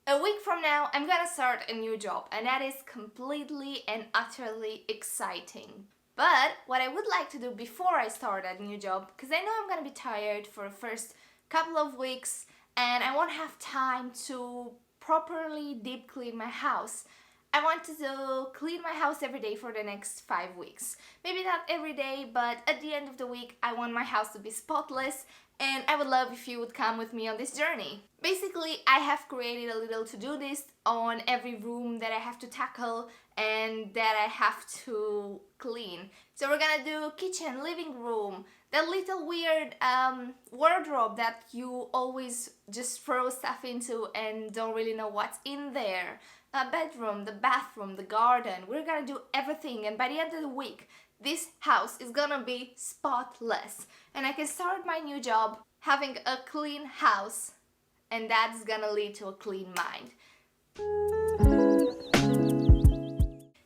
A week from now, I'm gonna start a new job, and that is completely and utterly exciting. But what I would like to do before I start that new job, because I know I'm gonna be tired for the first couple of weeks and I won't have time to properly deep clean my house. I want to clean my house every day for the next 5 weeks. Maybe not every day, but at the end of the week, I want my house to be spotless, and I would love if you would come with me on this journey. Basically, I have created a little to-do list on every room that I have to tackle and that I have to clean. So we're gonna do kitchen, living room, that little weird wardrobe that you always just throw stuff into and don't really know what's in there. Bedroom, the bathroom, the garden. We're gonna do everything, and by the end of the week, this house is gonna be spotless. And I can start my new job having a clean house, and that's gonna lead to a clean mind.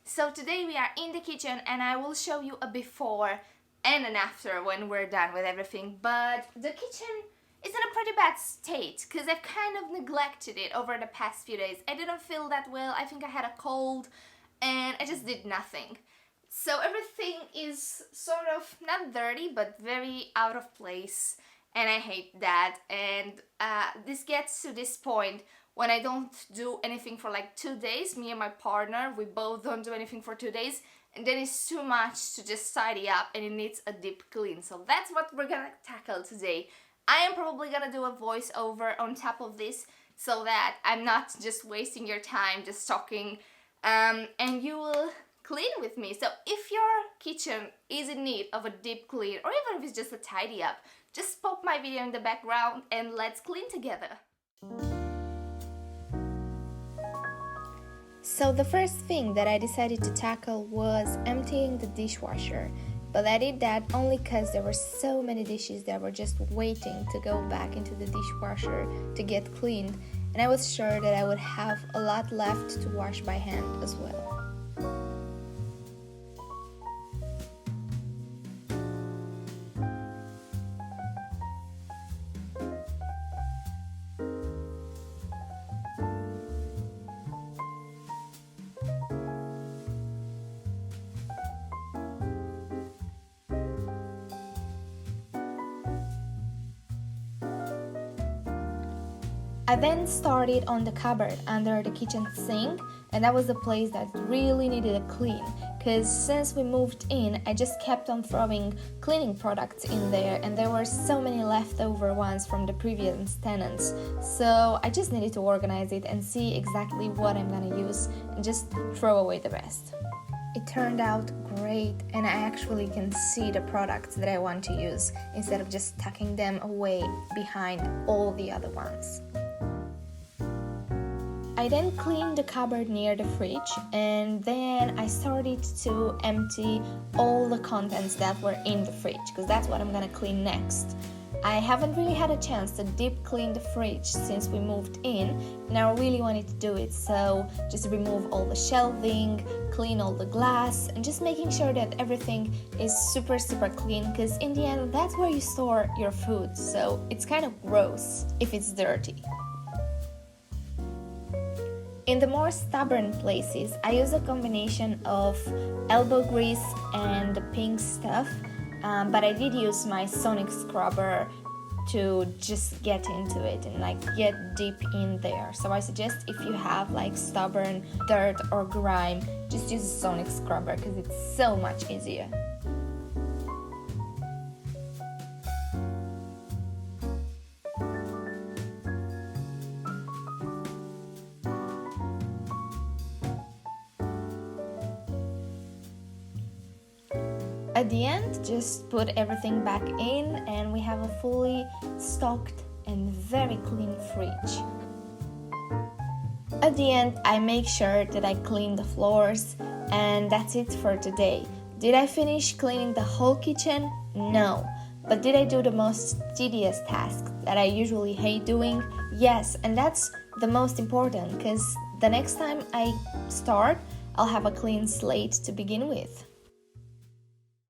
So today we are in the kitchen and I will show you a before and an after when we're done with everything. But the kitchen is in a pretty bad state because I've kind of neglected it over the past few days. I didn't feel that well. I think I had a cold and I just did nothing. So everything is sort of not dirty but very out of place, and I hate that. And this gets to this point when I don't do anything for like 2 days. Me and my partner, we both don't do anything for 2 days, and then it's too much to just tidy up and it needs a deep clean. So that's what we're gonna tackle today. I am probably gonna do a voiceover on top of this so that I'm not just wasting your time just talking, and you will clean with me. So if your kitchen is in need of a deep clean, or even if it's just a tidy up, just pop my video in the background and let's clean together. So the first thing that I decided to tackle was emptying the dishwasher. But I did that only because there were so many dishes that were just waiting to go back into the dishwasher to get cleaned, and I was sure that I would have a lot left to wash by hand as well. I then started on the cupboard under the kitchen sink, and that was the place that really needed a clean, because since we moved in, I just kept on throwing cleaning products in there, and there were so many leftover ones from the previous tenants. So I just needed to organize it and see exactly what I'm gonna use and just throw away the rest. It turned out great, and I actually can see the products that I want to use instead of just tucking them away behind all the other ones. I then cleaned the cupboard near the fridge, and then I started to empty all the contents that were in the fridge, because that's what I'm gonna clean next. I haven't really had a chance to deep clean the fridge since we moved in, and I really wanted to do it, so just remove all the shelving, clean all the glass, and just making sure that everything is super clean, because in the end that's where you store your food, so it's kind of gross if it's dirty. In the more stubborn places, I use a combination of elbow grease and the pink stuff, but I did use my sonic scrubber to just get into it and like get deep in there. So I suggest if you have like stubborn dirt or grime, just use a sonic scrubber because it's so much easier. At the end, just put everything back in and we have a fully stocked and very clean fridge. At the end, I make sure that I clean the floors, and that's it for today. Did I finish cleaning the whole kitchen? No. But did I do the most tedious task that I usually hate doing? Yes, and that's the most important, because the next time I start, I'll have a clean slate to begin with.